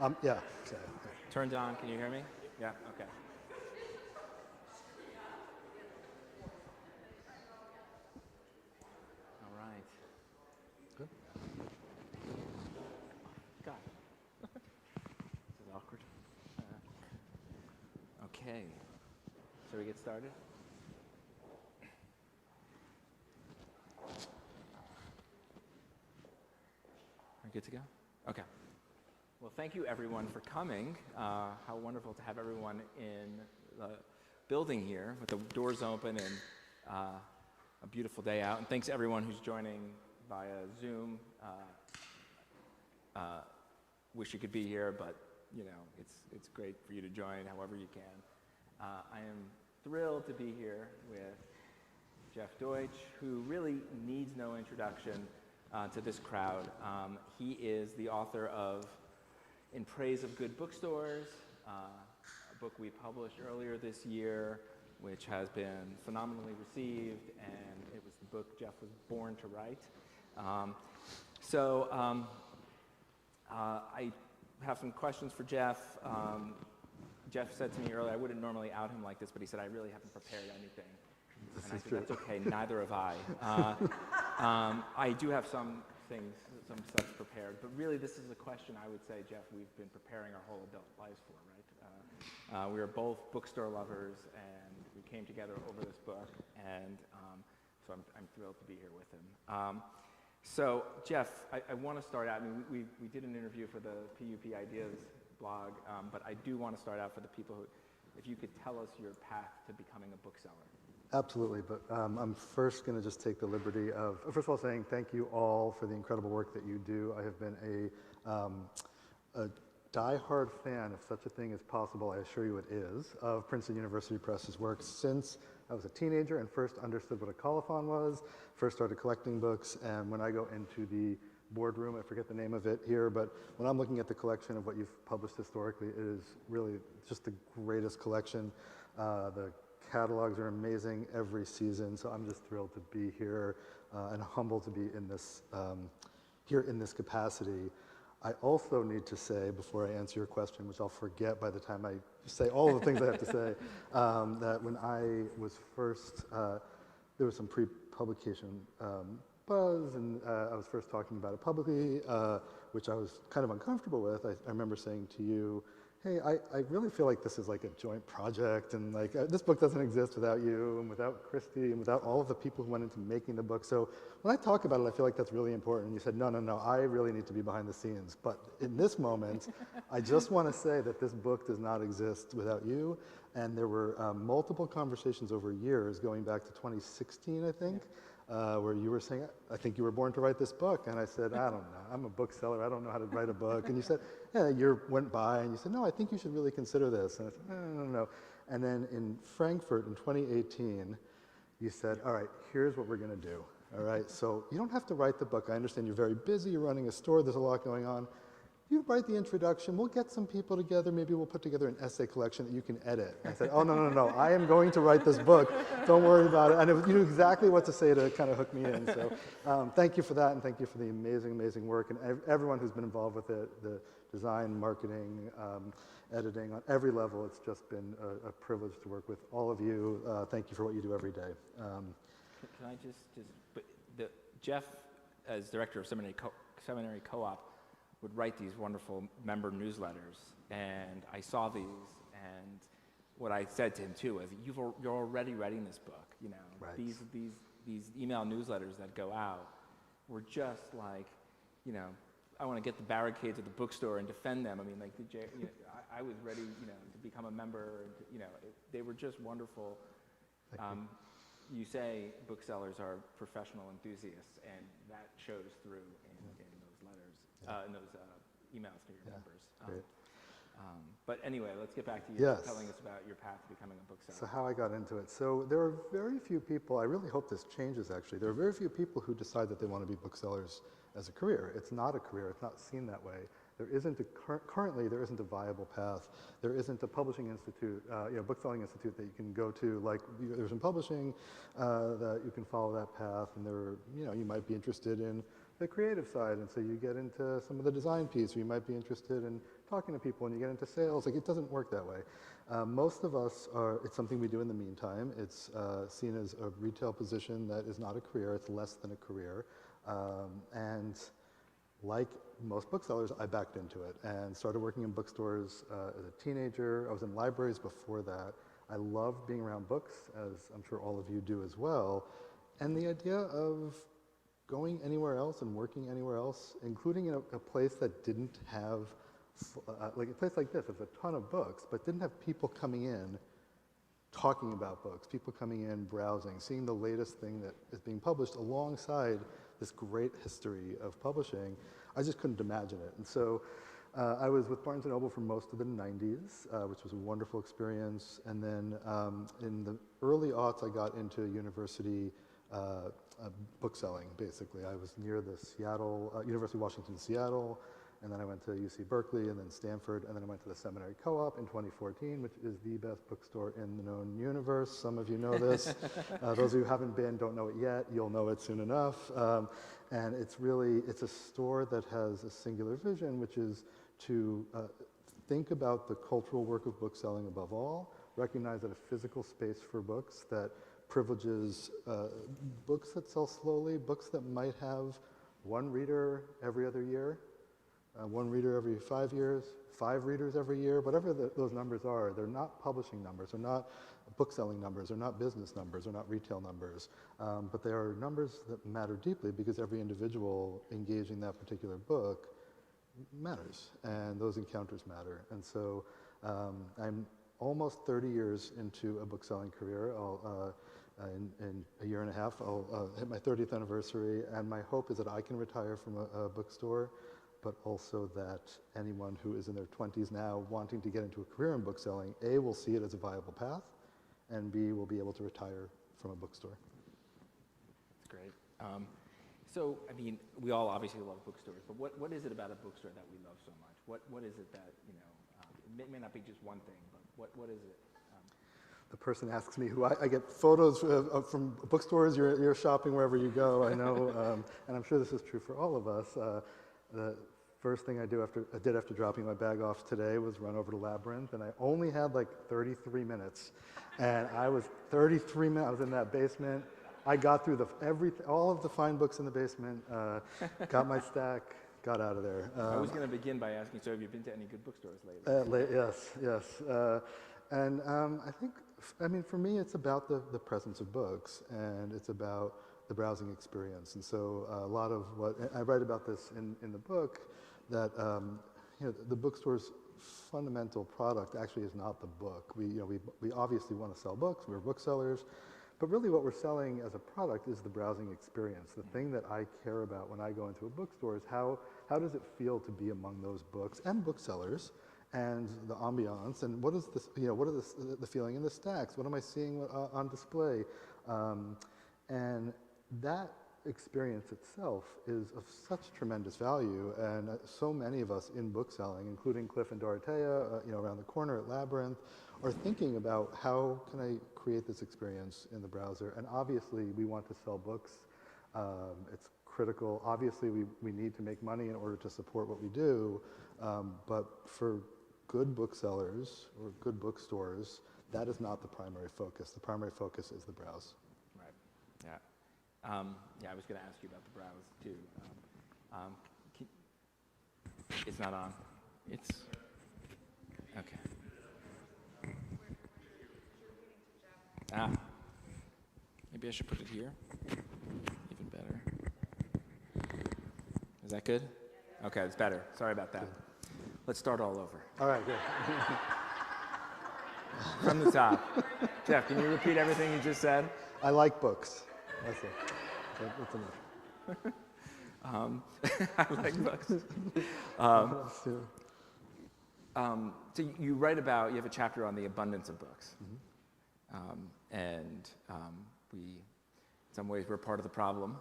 Yeah. Turned on, can you hear me? Yeah, okay. All right. Good. God. This is awkward. Okay. Shall we get started? Are we good to go? Okay. Well, thank you everyone for coming. How wonderful to have everyone in the building here with the doors open and a beautiful day out. And thanks everyone who's joining via Zoom. Wish you could be here, but you know it's great for you to join however you can. I am thrilled to be here with Jeff Deutsch, who really needs no introduction to this crowd. He is the author of In Praise of Good Bookstores, a book we published earlier this year, which has been phenomenally received, and it was the book Jeff was born to write. I have some questions for Jeff. Jeff said to me earlier, I wouldn't normally out him like this, but he said, I really haven't prepared anything. And I said, that's okay, neither have I. I do have some things, some stuff prepared, but really this is a question I would say, Jeff, we've been preparing our whole adult lives for, right? We are both bookstore lovers, and we came together over this book, and so I'm thrilled to be here with him. So, Jeff, I want to start out, I mean, we did an interview for the PUP Ideas blog, but I do want to start out for the people who, if you could tell us your path to becoming a bookseller. Absolutely, but I'm first going to just take the liberty of, first of all, saying thank you all for the incredible work that you do. I have been a die-hard fan, if such a thing is possible, I assure you it is, of Princeton University Press's work since I was a teenager and first understood what a colophon was, first started collecting books, and when I go into the boardroom, I forget the name of it here, but when I'm looking at the collection of what you've published historically, it is really just the greatest collection. The catalogs are amazing every season, so I'm just thrilled to be here and humbled to be in this here in this capacity. I also need to say, before I answer your question, which I'll forget by the time I say all the things I have to say, that when I was first, there was some pre-publication buzz, and I was first talking about it publicly, which I was kind of uncomfortable with. I remember saying to you, hey, I really feel like this is like a joint project, and like this book doesn't exist without you and without Christy and without all of the people who went into making the book. So when I talk about it, I feel like that's really important. And you said, no, I really need to be behind the scenes. But in this moment, I just want to say that this book does not exist without you. And there were multiple conversations over years, going back to 2016, I think, where you were saying, I think you were born to write this book. And I said, I don't know, I'm a bookseller, I don't know how to write a book. And you said, yeah, a year went by, and you said, no, I think you should really consider this. And I said, no. And then in Frankfurt in 2018, you said, all right, here's what we're going to do. All right, so you don't have to write the book. I understand you're very busy, you're running a store, there's a lot going on. You write the introduction, we'll get some people together, maybe we'll put together an essay collection that you can edit. And I said, oh, no, I am going to write this book, don't worry about it. And you knew exactly what to say to kind of hook me in. So thank you for that, and thank you for the amazing work, and everyone who's been involved with it, the design, marketing, editing, on every level. It's just been a privilege to work with all of you. Thank you for what you do every day. Can I Jeff, as director of Seminary Co-op, would write these wonderful member newsletters, and I saw these, and what I said to him too was, you're already writing this book, you know. Right. These email newsletters that go out were just like, you know, I want to get the barricades at the bookstore and defend them. I mean, like, I was ready, you know, to become a member. And, you know, they were just wonderful. You say booksellers are professional enthusiasts, and that shows through in those letters, in those emails to your members. But anyway, let's get back to you telling us about your path to becoming a bookseller. So how I got into it. So there are very few people, I really hope this changes actually, there are very few people who decide that they want to be booksellers as a career. It's not a career, it's not seen that way. There isn't currently there isn't a viable path. There isn't a publishing institute, bookselling institute that you can go to. Like there's in publishing that you can follow that path, and there, you might be interested in the creative side, and so you get into some of the design piece, or you might be interested in talking to people, and you get into sales. Like, it doesn't work that way. Most of us it's something we do in the meantime. It's seen as a retail position that is not a career. It's less than a career. And like most booksellers, I backed into it and started working in bookstores as a teenager. I was in libraries before that. I love being around books, as I'm sure all of you do as well. And the idea of going anywhere else and working anywhere else, including in a place that didn't have, like a place like this, there's a ton of books, but didn't have people coming in talking about books, people coming in, browsing, seeing the latest thing that is being published alongside this great history of publishing. I just couldn't imagine it. And so I was with Barnes & Noble for most of the 90s, which was a wonderful experience. And then in the early aughts, I got into university bookselling, basically. I was near the University of Washington, Seattle, and then I went to UC Berkeley, and then Stanford, and then I went to the Seminary Co-op in 2014, which is the best bookstore in the known universe. Some of you know this. Those of you who haven't been, don't know it yet. You'll know it soon enough. And it's a store that has a singular vision, which is to think about the cultural work of bookselling above all, recognize that a physical space for books that privileges books that sell slowly, books that might have one reader every other year, one reader every 5 years, 5 readers every year, whatever those numbers are. They're not publishing numbers, they're not bookselling numbers, they're not business numbers, they're not retail numbers, but they are numbers that matter deeply because every individual engaging that particular book matters, and those encounters matter. And so I'm almost 30 years into a bookselling career. In a year and a half, I'll hit my 30th anniversary, and my hope is that I can retire from a bookstore, but also that anyone who is in their 20s now wanting to get into a career in bookselling, A, will see it as a viable path, and B, will be able to retire from a bookstore. That's great. So, I mean, we all obviously love bookstores, but what is it about a bookstore that we love so much? What is it that, it may not be just one thing, but what is it? The person asks me who I get photos from bookstores. You're shopping wherever you go, I know, and I'm sure this is true for all of us. The first thing I did after dropping my bag off today was run over to Labyrinth, and I only had like 33 minutes, and I was 33 minutes. I was in that basement. I got through all of the fine books in the basement, got my stack, got out of there. I was going to begin by asking, so have you been to any good bookstores lately? Yes. And I mean, for me, it's about the presence of books, and it's about the browsing experience. And so a lot of what I write about this in the book, that the bookstore's fundamental product actually is not the book. We obviously want to sell books. We're booksellers. But really what we're selling as a product is the browsing experience. The thing that I care about when I go into a bookstore is how does it feel to be among those books and booksellers, and the ambiance, and what is this, what are the feeling in the stacks? What am I seeing on display? And that experience itself is of such tremendous value, and so many of us in bookselling, including Cliff and Dorothea, around the corner at Labyrinth, are thinking about how can I create this experience in the browser. And obviously we want to sell books. It's critical. Obviously we need to make money in order to support what we do, but for good booksellers or good bookstores, that is not the primary focus. The primary focus is the browse. Right, yeah. I was going to ask you about the browse too. It's not on. It's, okay. Maybe I should put it here. Even better. Is that good? Okay, it's better. Sorry about that. Let's start all over. All right, good. From the top. Jeff, can you repeat everything you just said? I like books. That's it. That's enough. I like books. So you write about, you have a chapter on the abundance of books. Mm-hmm. We, in some ways, we're part of the problem.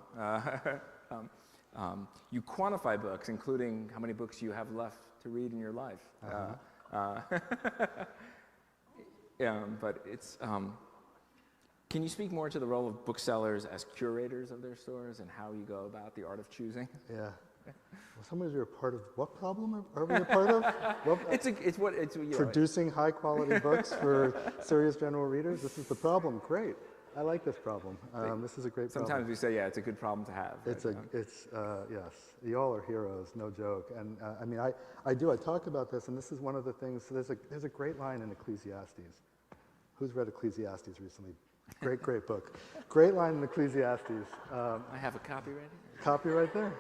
You quantify books, including how many books you have left to read in your life. But it's, Can you speak more to the role of booksellers as curators of their stores and how you go about the art of choosing? Yeah. Well, some ways you're a part of what problem are we a part of? Producing high quality books for serious general readers. This is the problem. Great. I like this problem. This is a great problem. Sometimes we say, yeah, it's a good problem to have. Yes, y'all are heroes, no joke. And I mean, I talk about this, and this is one of the things. So there's a great line in Ecclesiastes. Who's read Ecclesiastes recently? Great book. Great line in Ecclesiastes. I have a copy right here. Copy right there.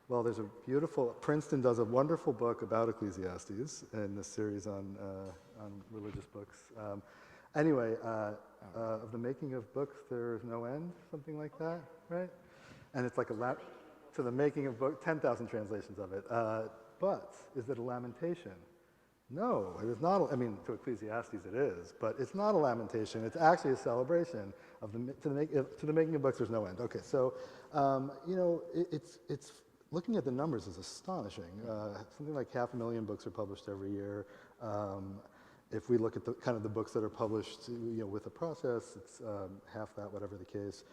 Well, there's a beautiful, Princeton does a wonderful book about Ecclesiastes in this series on religious books. Anyway, of the making of books, there's no end, something like that, right? And it's like to the making of books, 10,000 translations of it. But is it a lamentation? No, it is not. I mean, to Ecclesiastes it is, but it's not a lamentation. It's actually a celebration of to the making of books. There's no end. Okay, so it's looking at the numbers is astonishing. Something like 500,000 books are published every year. If we look at the books that are published, with a process, it's half that, whatever the case.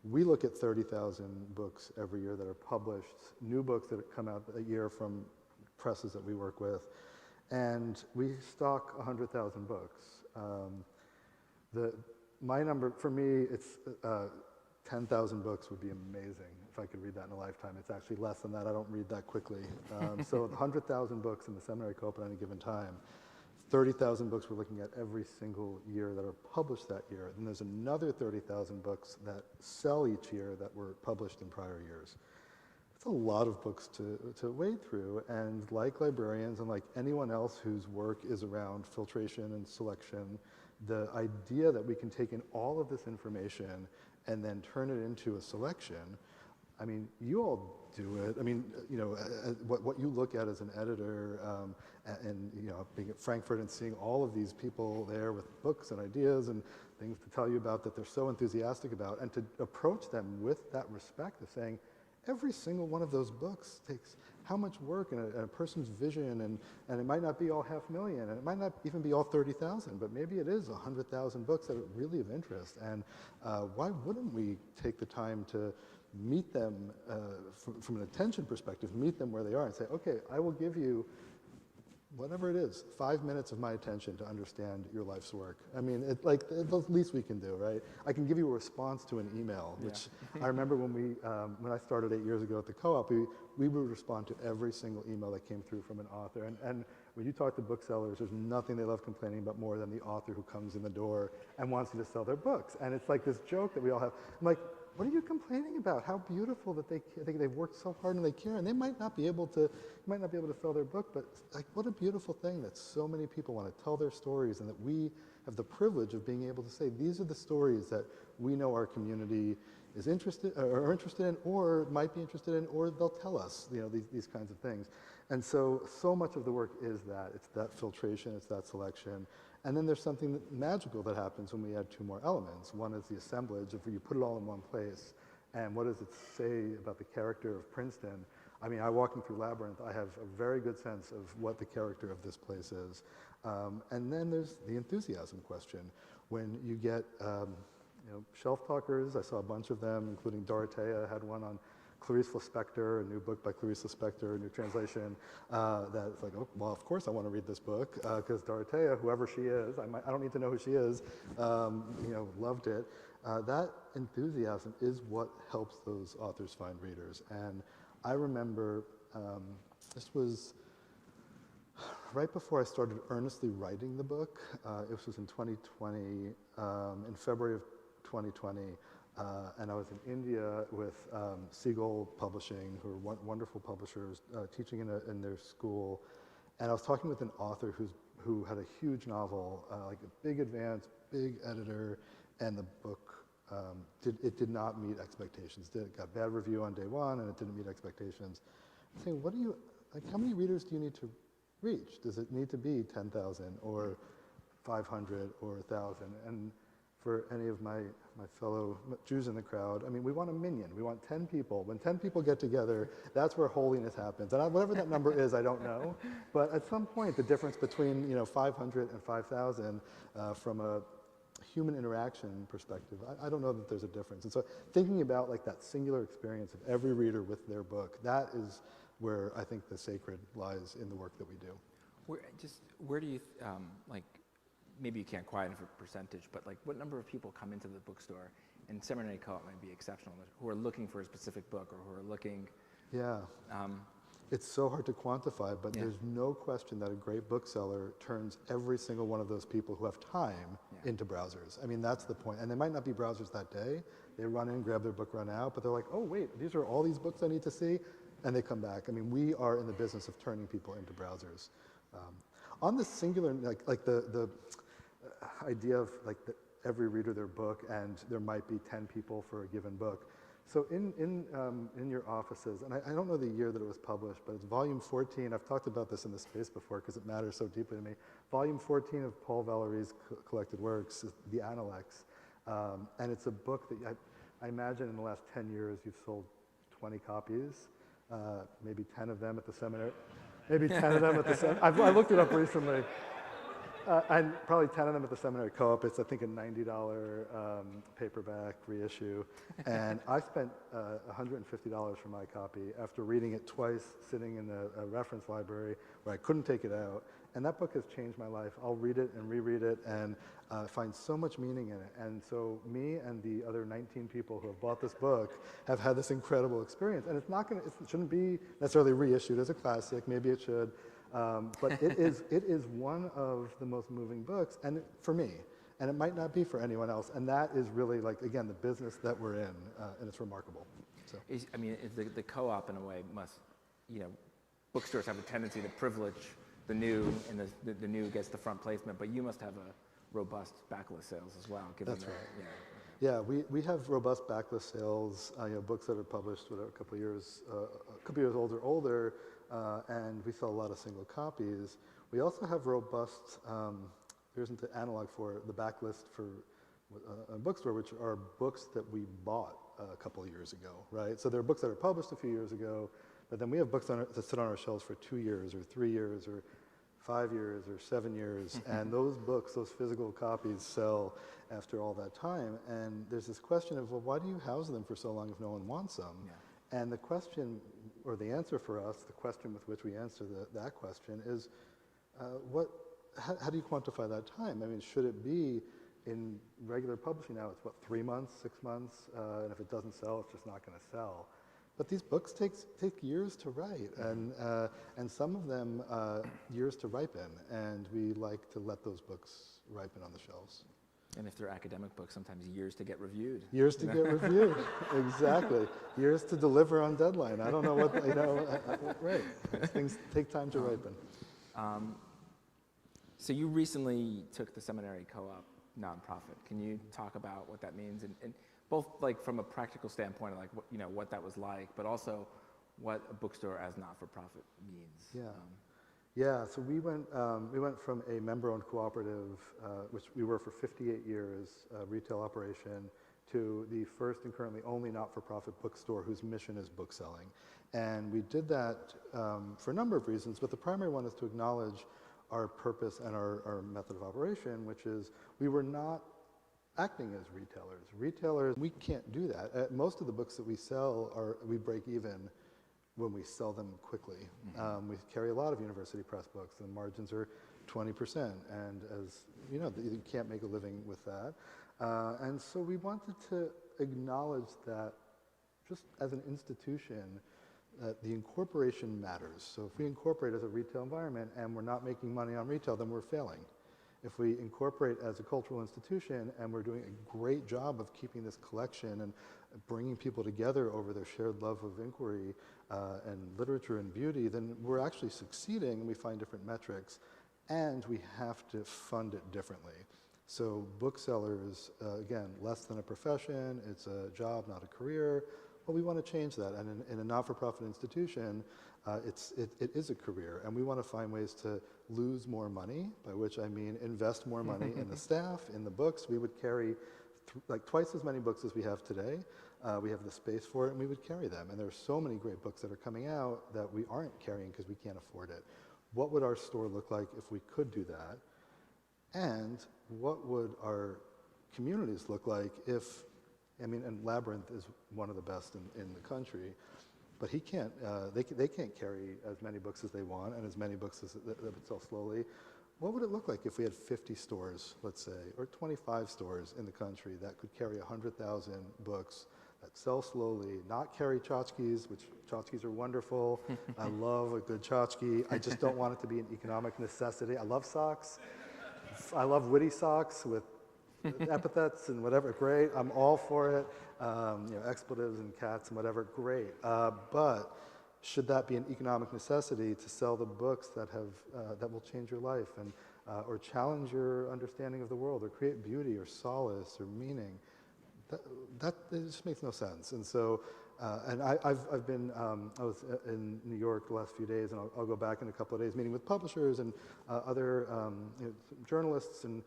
We look at 30,000 books every year that are published, new books that come out a year from presses that we work with. And we stock 100,000 books. My number, for me, it's 10,000 books would be amazing if I could read that in a lifetime. It's actually less than that. I don't read that quickly. So 100,000 books in the Seminary co-op at any given time. 30,000 books we're looking at every single year that are published that year. And there's another 30,000 books that sell each year that were published in prior years. It's a lot of books to wade through, and like librarians and like anyone else whose work is around filtration and selection, the idea that we can take in all of this information and then turn it into a selection, I mean, you all do it. I mean, what you look at as an editor, and being at Frankfurt and seeing all of these people there with books and ideas and things to tell you about that they're so enthusiastic about, and to approach them with that respect of saying, every single one of those books takes how much work and a person's vision, and it might not be all 500,000, and it might not even be all 30,000, but maybe it is 100,000 books that are really of interest. And why wouldn't we take the time to meet them from an attention perspective, meet them where they are and say, okay, I will give you whatever it is, 5 minutes of my attention to understand your life's work. I mean, it's the least we can do, right? I can give you a response to an email, which I remember when I started 8 years ago at the co-op, we would respond to every single email that came through from an author. And when you talk to booksellers, there's nothing they love complaining about more than the author who comes in the door and wants you to sell their books. And it's like this joke that we all have. I'm like, what are you complaining about? How beautiful that they've worked so hard and they care, and they might not be able to sell their book, but like, what a beautiful thing that so many people want to tell their stories, and that we have the privilege of being able to say, these are the stories that we know our community is interested in, or might be interested in, or they'll tell us, these kinds of things. And so much of the work is that. It's that filtration, it's that selection. And then there's something magical that happens when we add two more elements. One is the assemblage, if you put it all in one place, and what does it say about the character of Princeton? I mean, walking through Labyrinth, I have a very good sense of what the character of this place is. And then there's the enthusiasm question. When you get shelf talkers, I saw a bunch of them, including Dorothea had one on Clarice Lispector, a new book by Clarice Lispector, a new translation, that's like, oh, well, of course I want to read this book, because Dorothea, whoever she is, I don't need to know who she is, loved it. That enthusiasm is what helps those authors find readers. And I remember, this was right before I started earnestly writing the book. This was in 2020, in February of 2020. And I was in India with Seagull Publishing, who are wonderful publishers, teaching in their school. And I was talking with an author who had a huge novel, like a big advance, big editor, and the book did not meet expectations. It got bad review on day one, and it didn't meet expectations. I'm saying, how many readers do you need to reach? Does it need to be 10,000 or 500 or 1,000? And for any of my fellow Jews in the crowd, I mean, we want a minion. We want 10 people. When 10 people get together, that's where holiness happens. And whatever that number is, I don't know. But at some point, the difference between 500 and 5,000 from a human interaction perspective, I don't know that there's a difference. And so thinking about like that singular experience of every reader with their book, that is where I think the sacred lies in the work that we do. Where do you, like, maybe you can't quite for percentage, but like what number of people come into the bookstore, and Seminary Co-op might be exceptional, who are looking for a specific book or who are looking... Yeah. It's so hard to quantify, but there's no question that a great bookseller turns every single one of those people who have time into browsers. I mean, that's the point. And they might not be browsers that day. They run in, grab their book, run out, but they're like, oh, wait, these are all these books I need to see? And they come back. I mean, we are in the business of turning people into browsers. On the singular, like the idea of like every reader their book, and there might be 10 people for a given book. So in your offices, and I don't know the year that it was published, but it's volume 14. I've talked about this in the space before because it matters so deeply to me. Volume 14 of Paul Valéry's collected works is The Analects. And it's a book that I imagine in the last 10 years you've sold 20 copies, maybe 10 of them at the seminary. Maybe 10 of them at the seminary. I looked it up recently. And probably 10 of them at the Seminary Co-op. It's, I think, a $90 paperback reissue. And I spent $150 for my copy after reading it twice, sitting in a reference library where I couldn't take it out. And that book has changed my life. I'll read it and reread it and find so much meaning in it. And so me and the other 19 people who have bought this book have had this incredible experience. And it shouldn't be necessarily reissued as a classic. Maybe it should. But it is one of the most moving books, and for me, and it might not be for anyone else. And that is really, like, again, the business that we're in, and it's remarkable. So. I mean, the co-op in a way must, bookstores have a tendency to privilege the new, and the new gets the front placement, but you must have a robust backlist sales as well. That's right. Yeah, we have robust backlist sales. Books that are published a couple of years older. And we sell a lot of single copies. We also have robust, there isn't the analog for the backlist for a bookstore, which are books that we bought a couple of years ago, right? So there are books that are published a few years ago, but then we have books that sit on our shelves for 2 years or 3 years or 5 years or 7 years. And those books, those physical copies, sell after all that time. And there's this question of, well, why do you house them for so long if no one wants them? Yeah. And the question, or the answer for us, the question with which we answer that question is, how do you quantify that time? I mean, should it be in regular publishing now? It's 3 months, 6 months, and if it doesn't sell, it's just not going to sell. But these books take years to write, and some of them years to ripen, and we like to let those books ripen on the shelves. And if they're academic books, sometimes years to get reviewed. Years to get reviewed, exactly. Years to deliver on deadline. I don't know what, right. Things take time to ripen. So you recently took the Seminary Co-op nonprofit. Can you talk about what that means? And both like from a practical standpoint, like what that was like, but also what a bookstore as not-for-profit means. Yeah. Yeah, so we went from a member-owned cooperative, which we were for 58 years, retail operation, to the first and currently only not-for-profit bookstore whose mission is book selling. And we did that for a number of reasons, but the primary one is to acknowledge our purpose and our method of operation, which is we were not acting as retailers. Retailers, we can't do that. Most of the books that we sell, we break even when we sell them quickly. We carry a lot of university press books, and margins are 20%, and as you know, you can't make a living with that. And so we wanted to acknowledge that just as an institution, the incorporation matters. So if we incorporate as a retail environment and we're not making money on retail, then we're failing. If we incorporate as a cultural institution and we're doing a great job of keeping this collection and bringing people together over their shared love of inquiry and literature and beauty, then we're actually succeeding, and we find different metrics, and we have to fund it differently. So Booksellers, again, less than a profession, it's a job, not a career. Well, we want to change that, and in a not-for-profit institution, it is a career, and we want to find ways to lose more money, by which I mean invest more money in the staff, in the books. We would carry like twice as many books as we have today. We have the space for it, and we would carry them. And there are so many great books that are coming out that we aren't carrying because we can't afford it. What would our store look like if we could do that? And what would our communities look like if, I mean, and Labyrinth is one of the best in the country, but he can't, they can't carry as many books as they want and as many books as that would sell slowly. What would it look like if we had 50 stores, let's say, or 25 stores in the country that could carry 100,000 books that sell slowly, not carry tchotchkes, which tchotchkes are wonderful. I love a good tchotchke. I just don't want it to be an economic necessity. I love socks. I love witty socks with epithets and whatever, great. I'm all for it. Expletives and cats and whatever, great. But should that be an economic necessity to sell the books that have that will change your life and or challenge your understanding of the world or create beauty or solace or meaning? That it just makes no sense. And so, and I've been I was in New York the last few days, and I'll go back in a couple of days, meeting with publishers and other journalists and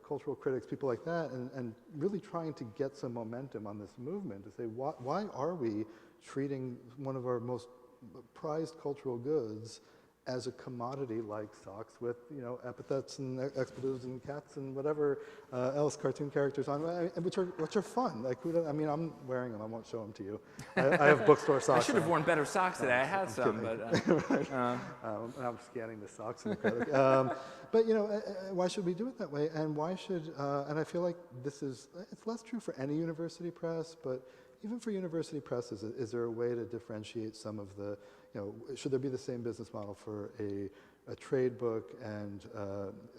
cultural critics, people like that, and really trying to get some momentum on this movement to say why are we treating one of our most prized cultural goods as a commodity like socks with epithets and expletives and cats and whatever else cartoon characters on, which are fun. Like I'm wearing them. I won't show them to you. I have bookstore socks. I should have worn better socks today. I had some, but I'm scanning the socks in the credit. But why should we do it that way? And why should? And I feel like it's less true for any university press, but even for university presses, is there a way to differentiate some of the, should there be the same business model for a trade book and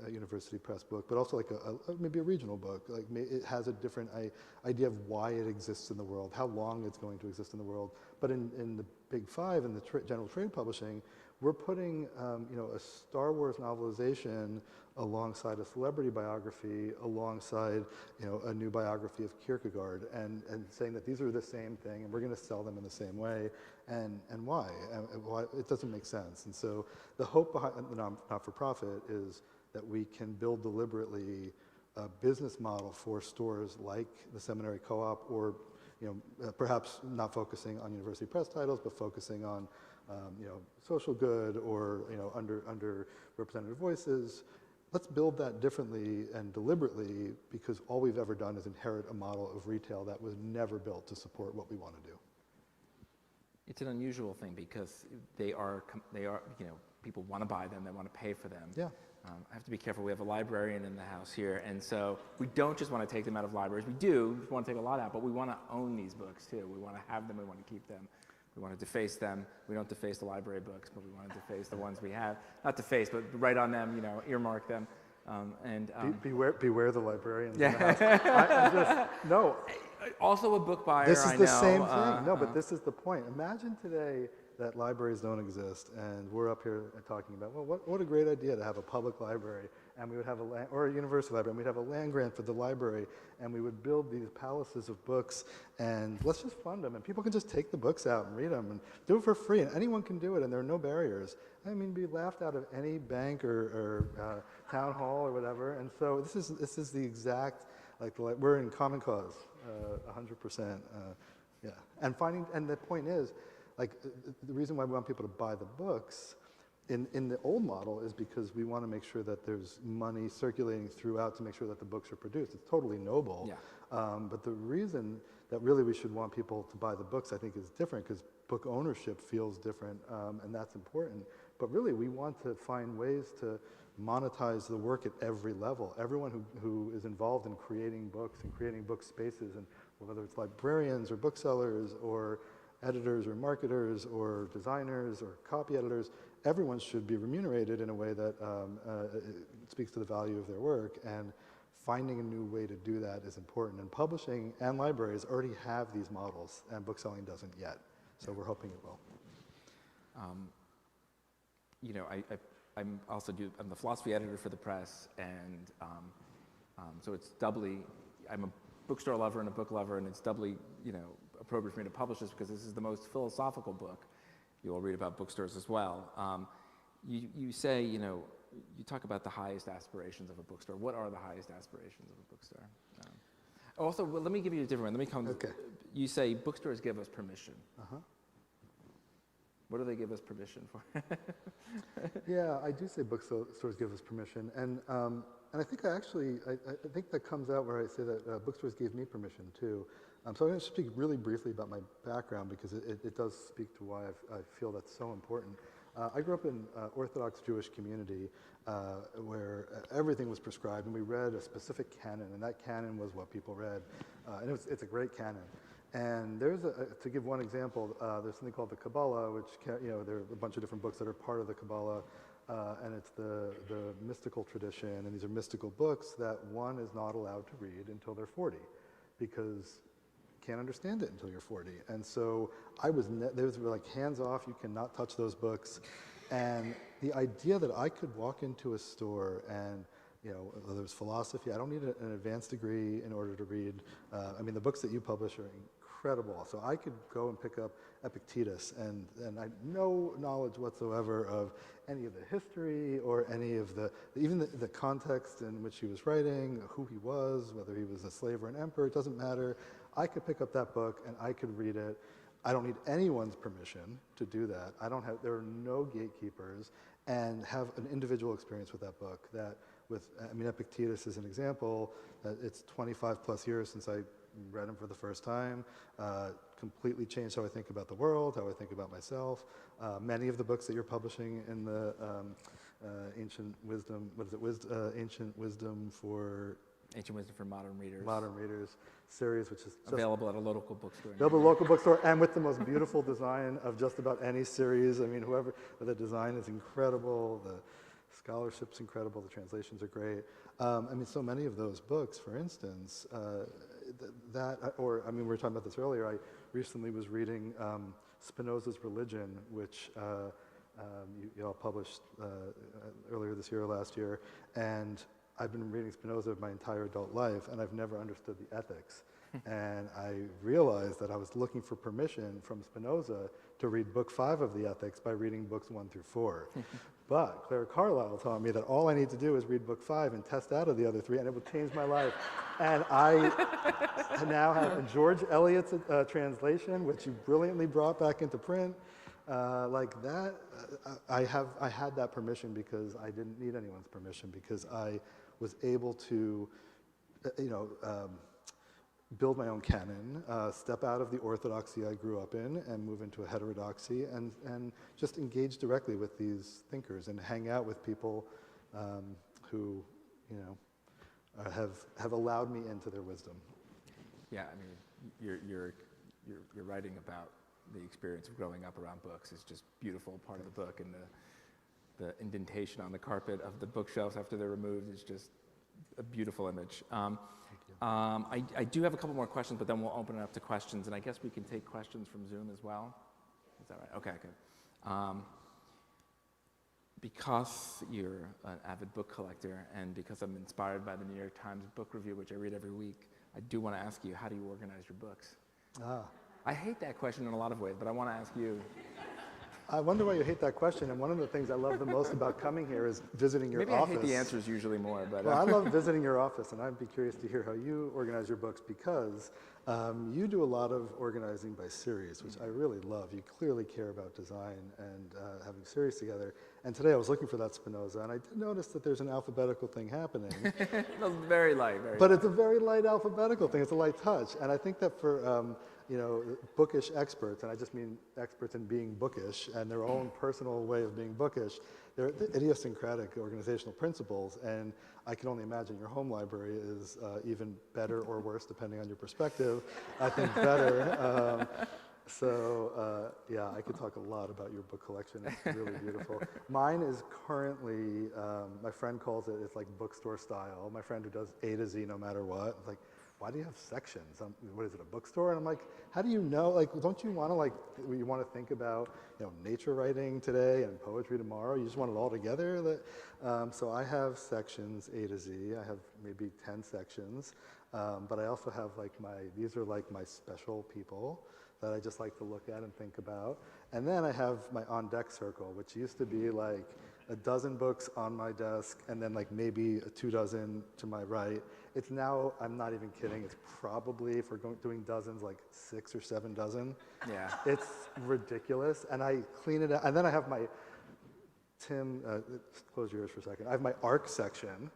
a university press book, but also like maybe a regional book, like it has a different idea of why it exists in the world, how long it's going to exist in the world. But in the Big Five, in the general trade publishing, we're putting a Star Wars novelization alongside a celebrity biography, alongside a new biography of Kierkegaard, and saying that these are the same thing, and we're going to sell them in the same way, and why? Why? It doesn't make sense. And so the hope behind the not-for-profit is that we can build deliberately a business model for stores like the Seminary Co-op, or perhaps not focusing on university press titles, but focusing on social good or underrepresented voices. Let's build that differently and deliberately, because all we've ever done is inherit a model of retail that was never built to support what we want to do. It's an unusual thing because they are people want to buy them, they want to pay for them. Yeah. I have to be careful. We have a librarian in the house here, and so we don't just want to take them out of libraries. We do want to take a lot out, but we want to own these books too. We want to have them. We want to keep them. We want to deface them. We don't deface the library books, but we want to deface the ones we have. Not deface, but write on them, earmark them. Beware the librarians. Yeah. No. Also a book buyer, This is I the know. same thing. No, but this is the point. Imagine today that libraries don't exist, and we're up here talking about, well, what a great idea to have a public library, and we would have or a university library, and we'd have a land grant for the library, and we would build these palaces of books, and let's just fund them, and people can just take the books out and read them, and do it for free, and anyone can do it, and there are no barriers. I mean, be laughed out of any bank or town hall or whatever, and so this is the exact, we're in common cause, 100%, yeah. And the point is, the reason why we want people to buy the books in the old model is because we want to make sure that there's money circulating throughout to make sure that the books are produced. It's totally noble. Yeah. But the reason that really we should want people to buy the books, I think, is different, because book ownership feels different, and that's important. But really, we want to find ways to monetize the work at every level. Everyone who is involved in creating books and creating book spaces, and whether it's librarians or booksellers or editors or marketers or designers or copy editors, everyone should be remunerated in a way that speaks to the value of their work, and finding a new way to do that is important. And publishing and libraries already have these models, and bookselling doesn't yet. So we're hoping it will. I'm the philosophy editor for the press, and so it's doubly, I'm a bookstore lover and a book lover, and it's doubly, appropriate for me to publish this because this is the most philosophical book. You all read about bookstores as well. You say, you talk about the highest aspirations of a bookstore. What are the highest aspirations of a bookstore? Also, well, let me give you a different one. Let me come. Okay. You say bookstores give us permission. What do they give us permission for? Yeah, I do say bookstores give us permission, and I think I think that comes out where I say that bookstores gave me permission too. So I'm going to speak really briefly about my background because it does speak to why I feel that's so important. I grew up in Orthodox Jewish community where everything was prescribed, and we read a specific canon, and that canon was what people read, and it's a great canon. And there's to give one example, there's something called the Kabbalah, which there are a bunch of different books that are part of the Kabbalah, and it's the mystical tradition, and these are mystical books that one is not allowed to read until they're 40, because you can't understand it until you're 40. And so there were like hands off, you cannot touch those books. And the idea that I could walk into a store and whether it's philosophy, I don't need an advanced degree in order to read. I mean, the books that you publish are incredible. So I could go and pick up Epictetus, and I had no knowledge whatsoever of any of the history or any of even the context in which he was writing, who he was, whether he was a slave or an emperor, it doesn't matter. I could pick up that book and I could read it. I don't need anyone's permission to do that. There are no gatekeepers, and have an individual experience with that book. Epictetus is an example. It's 25 plus years since I read him for the first time. Completely changed how I think about the world, how I think about myself. Many of the books that you're publishing in the Ancient Wisdom for Modern Readers series, which is available at a local bookstore. Available at a local bookstore, and with the most beautiful design of just about any series. I mean, the design is incredible, the scholarship's incredible, the translations are great. So many of those books, for instance, we were talking about this earlier. I recently was reading Spinoza's Religion, which you all published earlier this year or last year, and I've been reading Spinoza my entire adult life, and I've never understood the ethics. And I realized that I was looking for permission from Spinoza to read book 5 of the ethics by reading books 1 through 4. But Claire Carlisle taught me that all I need to do is read book 5 and test out of the other 3, and it will change my life. And I now have a George Eliot's translation, which you brilliantly brought back into print. I had that permission because I didn't need anyone's permission, because I was able to, build my own canon, step out of the orthodoxy I grew up in and move into a heterodoxy, and just engage directly with these thinkers and hang out with people who, have allowed me into their wisdom. Yeah, I mean, you're writing about the experience of growing up around books is just beautiful part of the book, and the indentation on the carpet of the bookshelves after they're removed is just a beautiful image. I do have a couple more questions, but then we'll open it up to questions, and I guess we can take questions from Zoom as well. Is that right? Okay, good. Because you're an avid book collector, and because I'm inspired by the New York Times book review, which I read every week, I do want to ask you, how do you organize your books? I hate that question in a lot of ways, but I want to ask you. I wonder why you hate that question, and one of the things I love the most about coming here is visiting your office. Maybe I hate the answers usually more, but... Well, I love visiting your office, and I'd be curious to hear how you organize your books, because you do a lot of organizing by series, which I really love. You clearly care about design and having series together. And today I was looking for that Spinoza, and I did notice that there's an alphabetical thing happening. It's very light. But it's a very light alphabetical thing. It's a light touch. And I think that for bookish experts, and I just mean experts in being bookish and their own personal way of being bookish, they're idiosyncratic organizational principles, and I can only imagine your home library is even better or worse, depending on your perspective. I think better. I could talk a lot about your book collection. It's really beautiful. Mine is currently, my friend calls it's like bookstore style. My friend who does A to Z no matter what. It's like, why do you have sections? What is it, a bookstore? And I'm like, how do you know? Like, don't you want to you want to think about, nature writing today and poetry tomorrow? You just want it all together? So I have sections A to Z. I have maybe 10 sections, but I also have these are like my special people that I just like to look at and think about. And then I have my on deck circle, which used to be like a dozen books on my desk, and then like maybe 2 dozen to my right. It's now, I'm not even kidding, it's probably, if we're doing dozens, like 6 or 7 dozen. Yeah. It's ridiculous, and I clean it out, and then I have my, Tim, close your ears for a second. I have my ARC section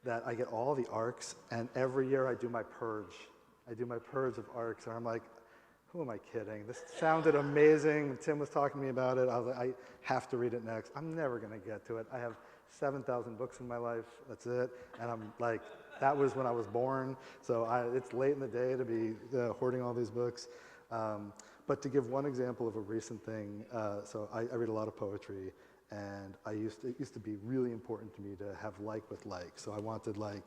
that I get all the ARCs, and every year I do my purge. I do my purge of ARCs, and I'm like, who am I kidding? This sounded amazing. Tim was talking to me about it. I was like, I have to read it next. I'm never going to get to it. I have 7,000 books in my life. That's it. And I'm like, that was when I was born. So it's late in the day to be hoarding all these books. But to give one example of a recent thing, so I read a lot of poetry, and it used to be really important to me to have like with like. So I wanted like,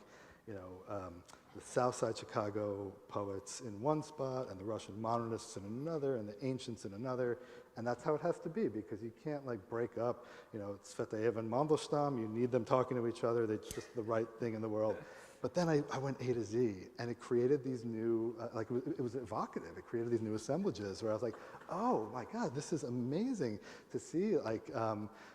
the South Side Chicago poets in one spot, and the Russian modernists in another, and the ancients in another, and that's how it has to be, because you can't like break up, Tsvetaeva and Mandelstam, you need them talking to each other, they're just the right thing in the world. But then I went A to Z, and it created these new, it was evocative, it created these new assemblages where I was like, oh my God, this is amazing to see, like,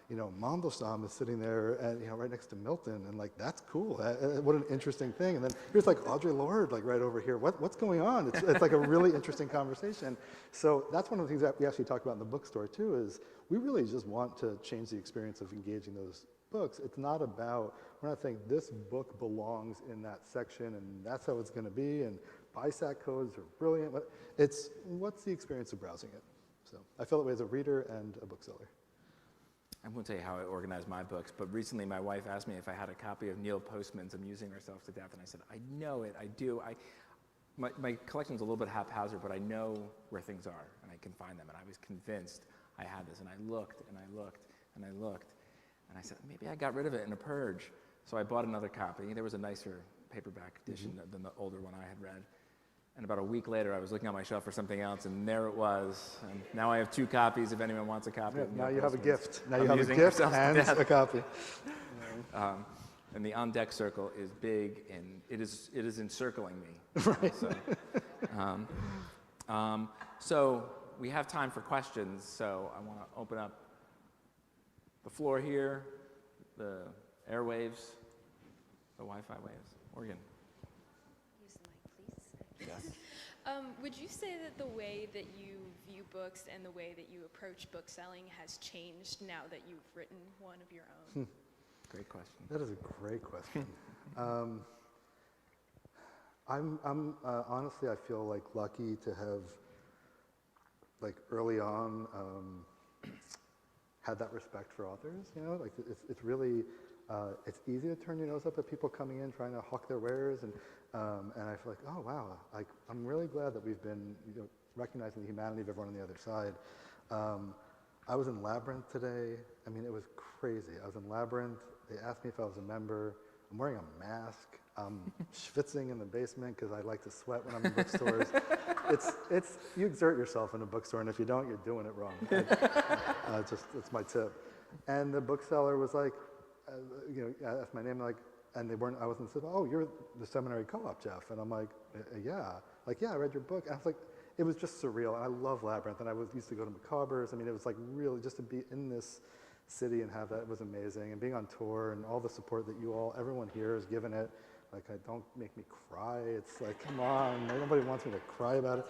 Mandelstam is sitting there, and, right next to Milton, and like, that's cool, what an interesting thing. And then here's like Audre Lorde, like right over here, what's going on? It's like a really interesting conversation. So that's one of the things that we actually talk about in the bookstore too, is we really just want to change the experience of engaging those books. It's not about, we're not saying this book belongs in that section and that's how it's going to be, and BISAC codes are brilliant. It's what's the experience of browsing it. So I feel that way as a reader and a bookseller. I won't tell you how I organize my books, but recently my wife asked me if I had a copy of Neil Postman's Amusing Ourselves to Death, and I said, I know it, I do. My collection's a little bit haphazard, but I know where things are, and I can find them, and I was convinced I had this, and I looked, and I looked, and I looked, and I said, maybe I got rid of it in a purge. So I bought another copy. There was a nicer paperback edition than the older one I had read. And about a week later, I was looking on my shelf for something else, and there it was. And now I have 2 copies if anyone wants a copy. Yeah, now you have a gift. Now you have a gift and a copy. And the on deck circle is big, and it is encircling me. Right. So we have time for questions. So I want to open up the floor here, the airwaves, the Wi-Fi waves. Oregon. Use the mic, please. Yes. Would you say that the way that you view books and the way that you approach book selling has changed now that you've written one of your own? Great question. That is a great question. I'm honestly, I feel like lucky to have, like early on, had that respect for authors. Like it's really, it's easy to turn your nose up at people coming in trying to hawk their wares, and I feel like, oh wow, like I'm really glad that we've been recognizing the humanity of everyone on the other side. I was in Labyrinth today. I mean, it was crazy. I was in Labyrinth. They asked me if I was a member. I'm wearing a mask. I'm schwitzing in the basement because I like to sweat when I'm in bookstores. You exert yourself in a bookstore, and if you don't, you're doing it wrong. It's my tip. And the bookseller was like, asked my name, and I wasn't said, oh, you're the Seminary co-op, Jeff. And I'm like, yeah. Like, yeah, I read your book. And I was like, it was just surreal. And I love Labyrinth, and I used to go to Macabre's. I mean, it was like really just to be in this city and have that was amazing. And being on tour and all the support that everyone here has given it. Like, don't make me cry. It's like, come on, nobody wants me to cry about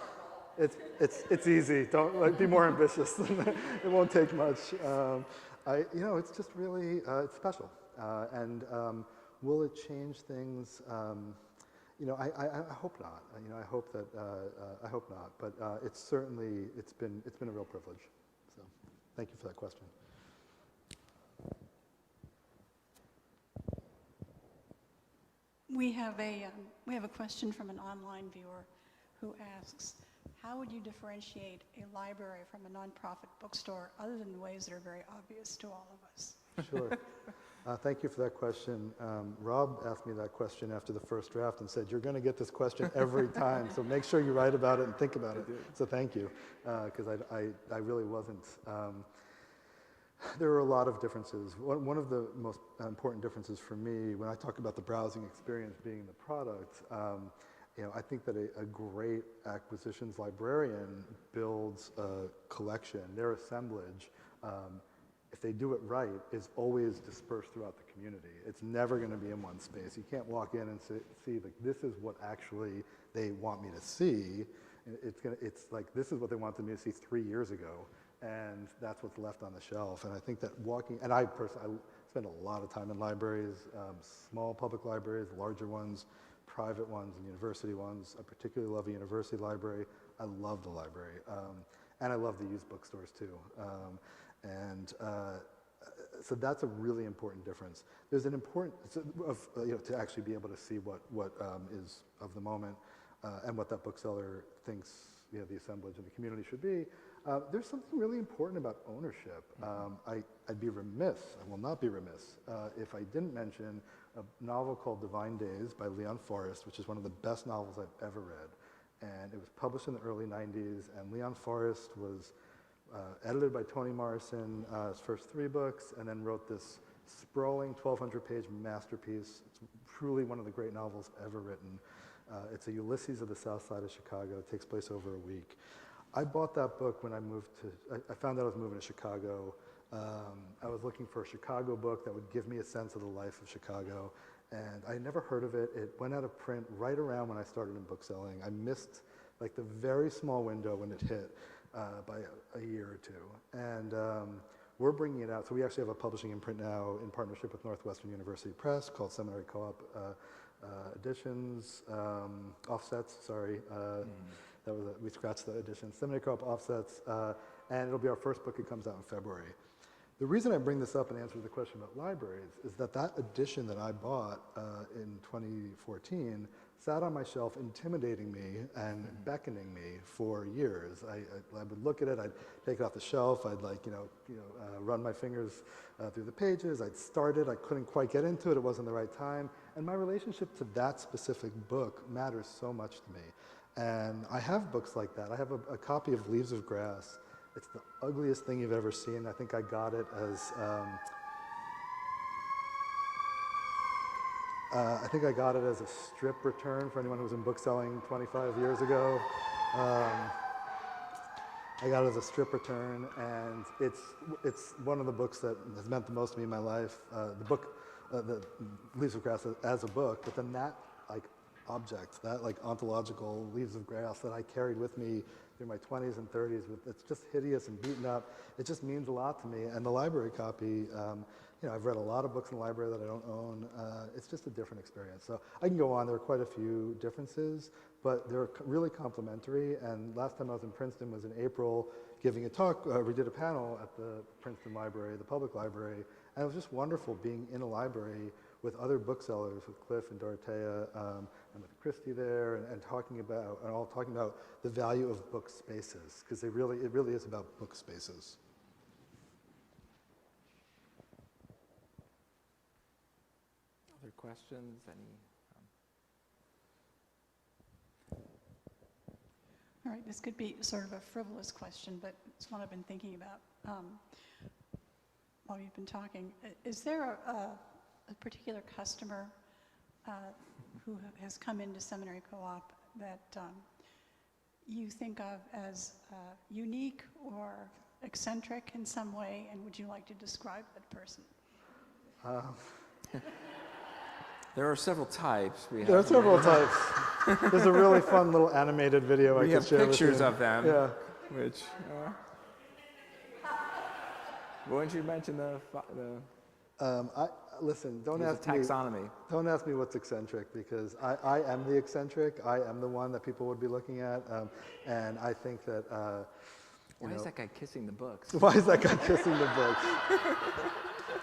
it. It's easy. Don't be more ambitious. It won't take much. It's just really it's special. And will it change things? I hope not. I hope that I hope not. But it's been a real privilege. So, thank you for that question. We have a question from an online viewer who asks, how would you differentiate a library from a nonprofit bookstore other than the ways that are very obvious to all of us? Sure. Thank you for that question. Rob asked me that question after the first draft and said, you're going to get this question every time, so make sure you write about it and think about it. So thank you, because I really wasn't. There are a lot of differences. One of the most important differences for me, when I talk about the browsing experience being the product, I think that a great acquisitions librarian builds a collection, their assemblage, if they do it right, is always dispersed throughout the community. It's never going to be in one space. You can't walk in and see like, this is what actually they want me to see. It's like, this is what they wanted me to see 3 years ago, and that's what's left on the shelf. And I think that and I personally, I spend a lot of time in libraries, small public libraries, larger ones, private ones, and university ones. I particularly love a university library. I love the library. And I love the used bookstores too. So that's a really important difference. There's an important, to actually be able to see what is of the moment and what that bookseller thinks the assemblage of the community should be. There's something really important about ownership. I'd be remiss, I will not be remiss, if I didn't mention a novel called Divine Days by Leon Forrest, which is one of the best novels I've ever read. And it was published in the early 90s, and Leon Forrest was edited by Toni Morrison, his first 3 books, and then wrote this sprawling 1,200-page masterpiece. It's truly one of the great novels ever written. It's a Ulysses of the South Side of Chicago. It takes place over a week. I bought that book when I moved I found out I was moving to Chicago. I was looking for a Chicago book that would give me a sense of the life of Chicago, and I had never heard of it. It went out of print right around when I started in bookselling. I missed like the very small window when it hit by a year or 2. And we're bringing it out. So we actually have a publishing imprint now in partnership with Northwestern University Press called Seminary Co-op Editions, Offsets, sorry. That was we scratched the edition. Seminary Co-op Offsets, and it'll be our first book. It comes out in February. The reason I bring this up and answer the question about libraries is that edition that I bought in 2014 sat on my shelf intimidating me and beckoning me for years. I would look at it, I'd take it off the shelf, I'd run my fingers through the pages, I'd start it, I couldn't quite get into it, it wasn't the right time, and my relationship to that specific book matters so much to me. And I have books like that. I have a copy of Leaves of Grass. It's the ugliest thing you've ever seen. I think I got it as a strip return for anyone who was in bookselling 25 years ago. I got it as a strip return, and it's one of the books that has meant the most to me in my life. The Leaves of Grass as a book, but then that object, that ontological Leaves of Grass that I carried with me through my 20s and 30s, it's just hideous and beaten up. It just means a lot to me. And the library copy, I've read a lot of books in the library that I don't own. It's just a different experience. So I can go on. There are quite a few differences, but they're really complementary. And last time I was in Princeton was in April giving a talk. We did a panel at the Princeton Library, the public library, and it was just wonderful being in a library with other booksellers, with Cliff and Dorothea, and with Christy there, and talking about the value of book spaces, because it really is about book spaces. Other questions? All right, this could be sort of a frivolous question, but it's one I've been thinking about while you've been talking. Is there a particular customer who has come into Seminary Co-op that you think of as unique or eccentric in some way, and would you like to describe that person? There are several types. There are several types. There's a really fun little animated video I could share with you. We have pictures of them. Yeah. Which, wouldn't you mention the listen, don't There's ask a me. taxonomy. Don't ask me what's eccentric, because I am the eccentric. I am the one that people would be looking at, and I think that. Why is that guy kissing the books? Why is that guy kissing the books?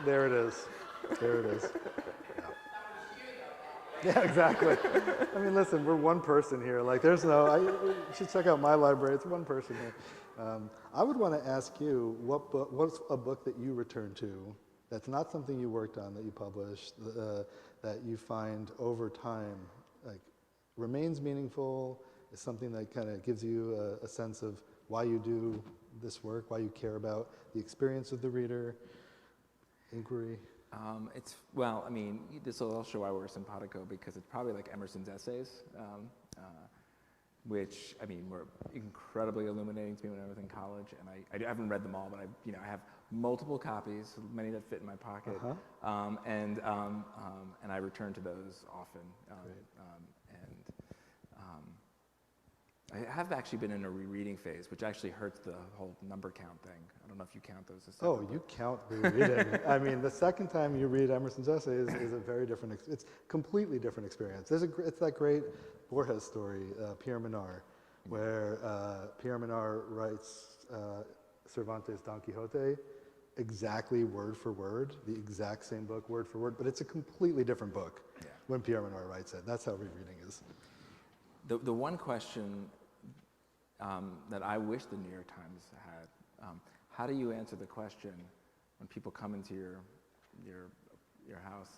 There it is. There it is. Yeah, exactly. I mean, listen, we're one person here. You should check out my library. It's one person here. I would want to ask you, what's a book that you return to that's not something you worked on, that you published, that you find over time remains meaningful, is something that kind of gives you a sense of why you do this work, why you care about the experience of the reader, inquiry? This will also show why we're simpatico, because it's probably like Emerson's essays, which, were incredibly illuminating to me when I was in college, and I haven't read them all, but I have multiple copies, many that fit in my pocket, and I return to those often. I have actually been in a rereading phase, which actually hurts the whole number count thing. I don't know if you count those as separate. Oh, you count rereading. I mean, the second time you read Emerson's essay is a very different, it's completely different experience. It's that great Borges story, Pierre Menard, where Pierre Menard writes Cervantes' Don Quixote exactly word for word, the exact same book word for word, but it's a completely different book when Pierre Menard writes it. That's how rereading is. The one question that I wish the New York Times had, how do you answer the question when people come into your house,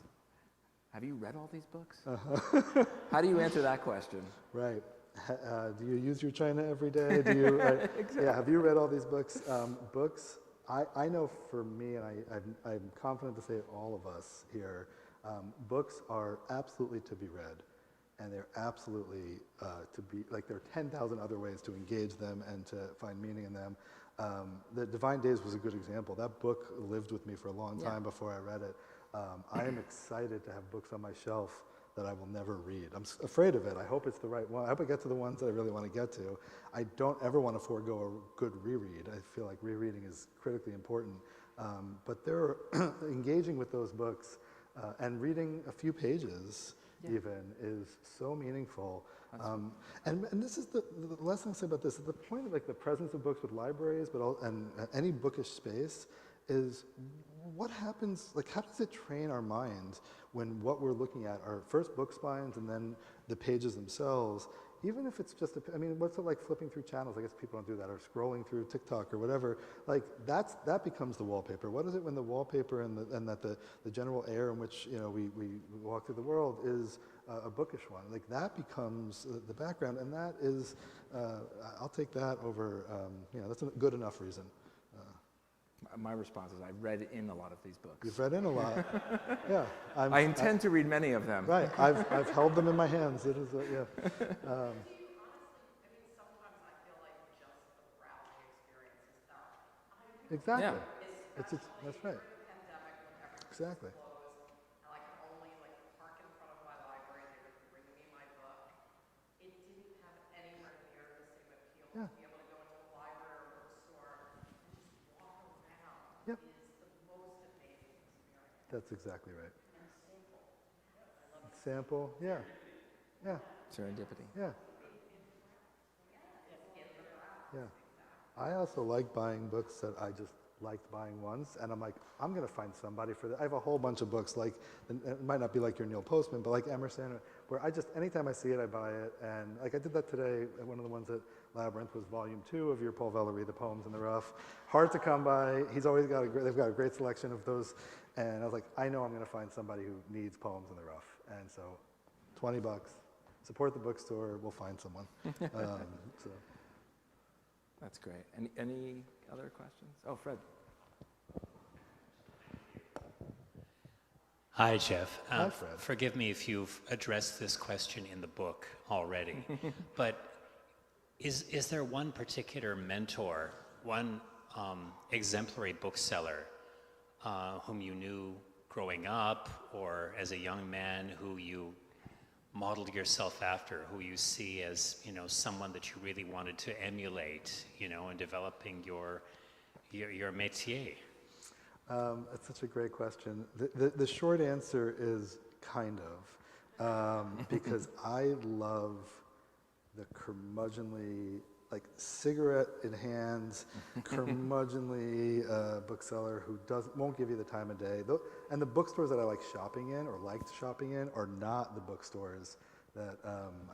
have you read all these books? How do you answer that question? Right. Do you use your china every day? Do you, Exactly. Yeah, have you read all these books? Books, I know for me, and I'm confident to say all of us here, books are absolutely to be read. And they're absolutely to be, like there are 10,000 other ways to engage them and to find meaning in them. The Divine Days was a good example. That book lived with me for a long time before I read it. I am excited to have books on my shelf that I will never read. I'm afraid of it. I hope it's the right one. I hope I get to the ones that I really want to get to. I don't ever want to forego a good reread. I feel like rereading is critically important. But engaging with those books and reading a few pages even is so meaningful. And this is the last thing I'll say about this, the point of like the presence of books with libraries and any bookish space is what happens, like how does it train our minds when what we're looking at are first book spines and then the pages themselves, even if it's just, what's it like flipping through channels? I guess people don't do that, or scrolling through TikTok or whatever. Like that becomes the wallpaper. What is it when the wallpaper and that the general air in which we walk through the world is a bookish one? Like that becomes the background, and that is, I'll take that over. That's a good enough reason. My response is I've read in a lot of these books. You've read in a lot. Yeah. I intend to read many of them. Right. I've held them in my hands. It is, yeah. Exactly. Yeah. That's right. Exactly. Yeah. Yep. That's exactly right. Sample. Yeah. Yeah. Serendipity. Yeah. Yeah. I also like buying books that I just liked buying once, and I'm like, I'm going to find somebody for that. I have a whole bunch of books, like, it might not be like your Neil Postman, but like Emerson, where anytime I see it, I buy it. And like I did that today. One of the ones at Labyrinth was volume 2 of your Paul Valery, The Poems in the Rough. Hard to come by. He's always got they've got a great selection of those. And I was like, I know I'm going to find somebody who needs Poems in the Rough. And so $20, support the bookstore, we'll find someone. So. That's great. Any other questions? Oh, Fred. Hi, Jeff. Hi, Fred. Forgive me if you've addressed this question in the book already, but is there one particular mentor, one exemplary bookseller whom you knew growing up or as a young man who you modeled yourself after, who you see as, someone that you really wanted to emulate, in developing your métier? That's such a great question. The short answer is kind of, because I love the curmudgeonly, like cigarette in hands, curmudgeonly bookseller who won't give you the time of day. And the bookstores that I like shopping in or liked shopping in are not the bookstores that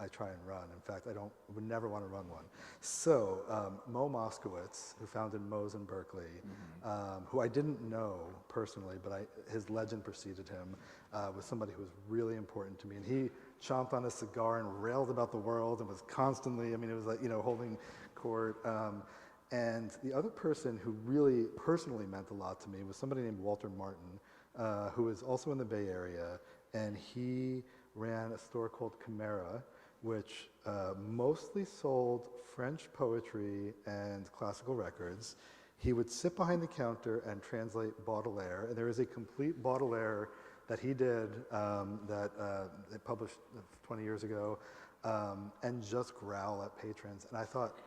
I try and run. In fact, would never want to run one. So Mo Moskowitz, who founded Mo's in Berkeley, who I didn't know personally, but his legend preceded him, was somebody who was really important to me. And he chomped on a cigar and railed about the world and was constantly, it was like, holding court. And the other person who really personally meant a lot to me was somebody named Walter Martin, who is also in the Bay Area, and he ran a store called Chimera, which mostly sold French poetry and classical records. he would sit behind the counter and translate Baudelaire. And there is a complete Baudelaire that he did that they published 20 years ago, and just growl at patrons. And I thought,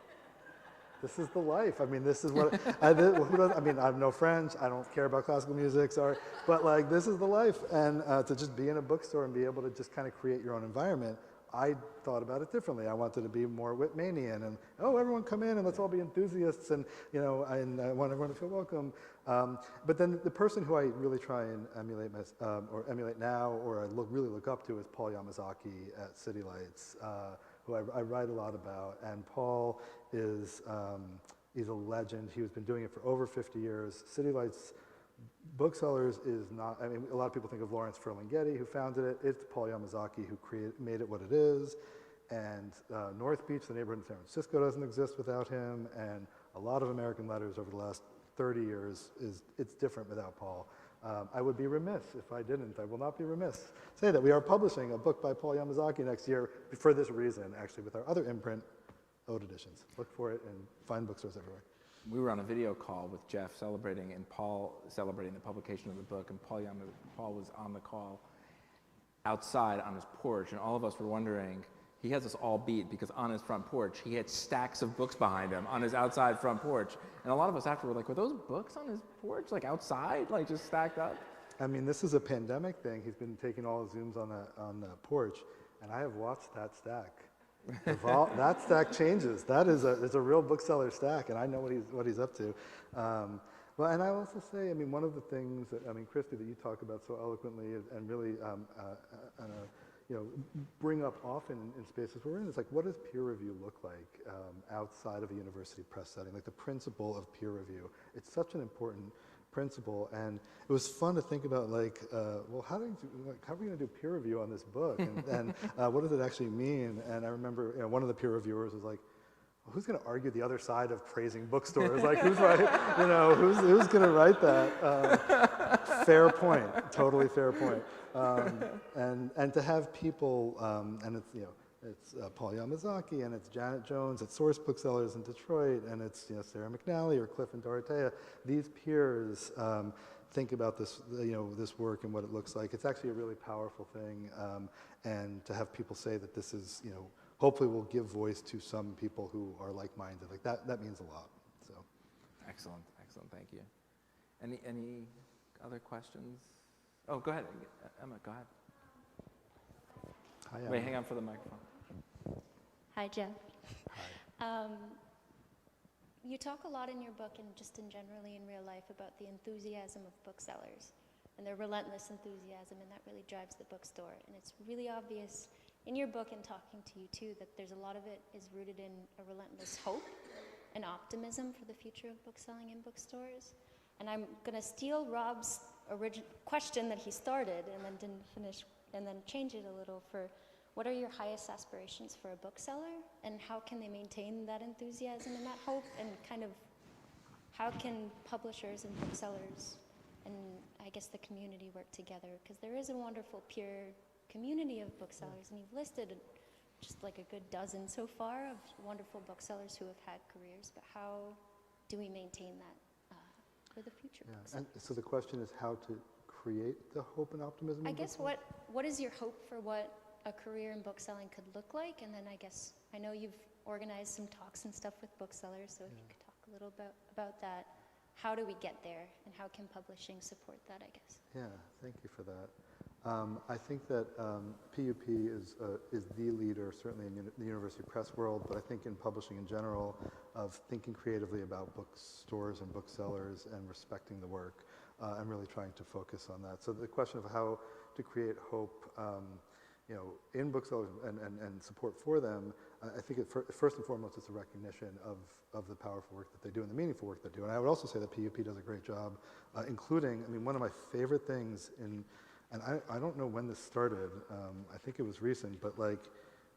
this is the life. I mean, this is what I have no French. I don't care about classical music, sorry. But like, this is the life. And to just be in a bookstore and be able to just kind of create your own environment, I thought about it differently. I wanted to be more Whitmanian and, everyone come in and let's all be enthusiasts and, and I want everyone to feel welcome. But then the person who I really try and emulate now, or I really look up to, is Paul Yamazaki at City Lights, who I write a lot about. And Paul is, he's a legend. He's been doing it for over 50 years. City Lights Booksellers is not, a lot of people think of Lawrence Ferlinghetti, who founded it. It's Paul Yamazaki who made it what it is. And North Beach, the neighborhood in San Francisco, doesn't exist without him. And a lot of American letters over the last 30 years, it's different without Paul. I would be remiss if I didn't. I will not be remiss. Say that we are publishing a book by Paul Yamazaki next year for this reason, actually, with our other imprint, Ode Editions. Look for it and find bookstores everywhere. We were on a video call with Jeff celebrating, and Paul celebrating the publication of the book, and Paul was on the call outside on his porch, and all of us were wondering, he has us all beat because on his front porch, he had stacks of books behind him on his outside front porch. And a lot of us after were like, were those books on his porch, like outside, like just stacked up? I mean, this is a pandemic thing. He's been taking all his Zooms on the porch, and I have watched that stack. That stack changes. It's a real bookseller stack, and I know what he's up to. Well, and I also say, one of the things that, Christy, that you talk about so eloquently and really, bring up often in spaces we're in, is like, what does peer review look like outside of a university press setting? Like the principle of peer review. It's such an important principle, and it was fun to think about, like, well, how are we going to do peer review on this book, and what does it actually mean? And I remember, one of the peer reviewers was like, well, who's going to argue the other side of praising bookstores? Like, who's right? Who's going to write that? Fair point, totally fair point. And to have people, and it's Paul Yamazaki, and it's Janet Jones at Source Booksellers in Detroit, and it's Sarah McNally or Cliff and Dorothea. These peers think about this this work and what it looks like. It's actually a really powerful thing, and to have people say that this is hopefully will give voice to some people who are like-minded. Like that means a lot. So excellent, thank you. Any other questions? Oh, go ahead, Emma. Go ahead. Hi, Emma. Wait, hang on for the microphone. Hi, Jeff. Hi. You talk a lot in your book and just generally in real life about the enthusiasm of booksellers and their relentless enthusiasm, and that really drives the bookstore. And it's really obvious in your book and talking to you too that there's a lot of it is rooted in a relentless hope and optimism for the future of bookselling in bookstores. And I'm going to steal Rob's question that he started and then didn't finish, and then change it a little for what are your highest aspirations for a bookseller, and how can they maintain that enthusiasm and that hope, and kind of how can publishers and booksellers and I guess the community work together? Because there is a wonderful peer community of booksellers, and you've listed just like a good dozen so far of wonderful booksellers who have had careers, but how do we maintain that for the future? And so the question is how to create the hope and optimism? I guess what is your hope for what a career in bookselling could look like? And then I guess, I know you've organized some talks and stuff with booksellers, so if you could talk a little bit about that. How do we get there, and how can publishing support that, I guess? Yeah, thank you for that. I think that PUP is the leader, certainly in the university press world, but I think in publishing in general, of thinking creatively about bookstores and booksellers and respecting the work, and really trying to focus on that. So the question of how to create hope, in booksellers and support for them, I think first and foremost it's a recognition of the powerful work that they do and the meaningful work they do. And I would also say that PUP does a great job, including, one of my favorite things and I don't know when this started, I think it was recent, but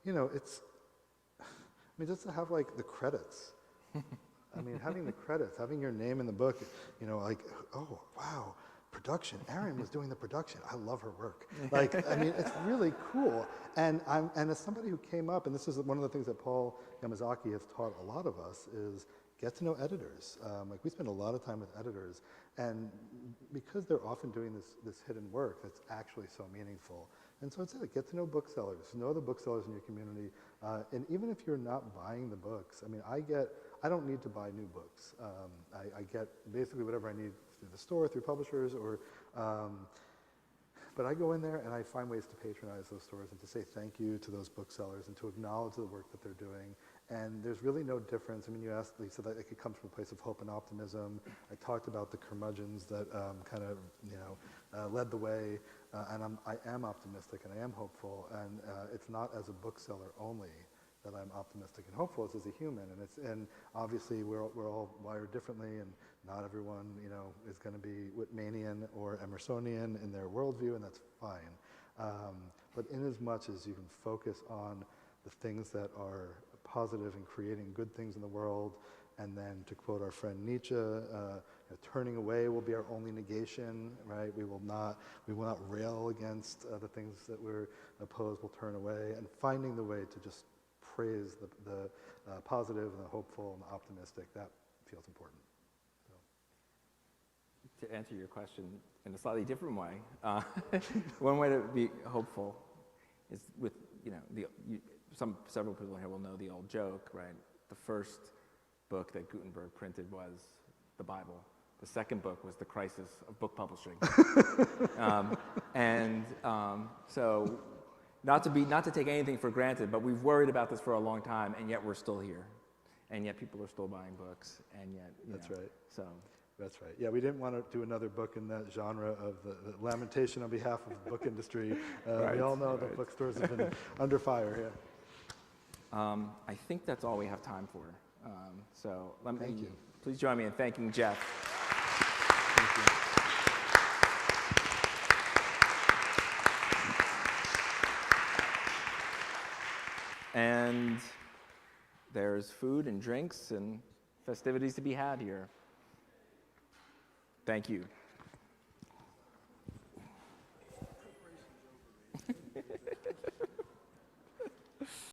it's, just to have the credits. Having the credits, having your name in the book, oh, wow, production, Erin was doing the production. I love her work. It's really cool. And as somebody who came up, and this is one of the things that Paul Yamazaki has taught a lot of us, is get to know editors. Like we spend a lot of time with editors, and because they're often doing this hidden work that's actually so meaningful. And so it's it, get to know booksellers, know the booksellers in your community, and even if you're not buying the books, I mean, I don't need to buy new books. I get basically whatever I need through the store, through publishers, or but I go in there and I find ways to patronize those stores and to say thank you to those booksellers and to acknowledge the work that they're doing. And there's really no difference. I mean, you asked, Lisa, that it comes from a place of hope and optimism. I talked about the curmudgeons that kind of, led the way. And I am optimistic and I am hopeful. And it's not as a bookseller only that I'm optimistic and hopeful, it's as a human. And obviously we're all wired differently, and not everyone, is going to be Whitmanian or Emersonian in their worldview, and that's fine. But in as much as you can focus on the things that are positive and creating good things in the world, and then to quote our friend Nietzsche, turning away will be our only negation, right? We will not rail against the things that we're opposed. We'll turn away, and finding the way to just praise the positive and the hopeful and the optimistic, that feels important. So. To answer your question in a slightly different way, one way to be hopeful is with, several people here will know the old joke, right? The first book that Gutenberg printed was the Bible. The second book was The Crisis of Book Publishing. So not to take anything for granted, but we've worried about this for a long time, and yet we're still here. And yet people are still buying books, and yet, That's right. So. That's right. Yeah, we didn't want to do another book in that genre of the lamentation on behalf of the book industry. Right, we all know that bookstores have been under fire here. I think that's all we have time for. So Thank you. Please join me in thanking Jeff. And there's food and drinks and festivities to be had here. Thank you.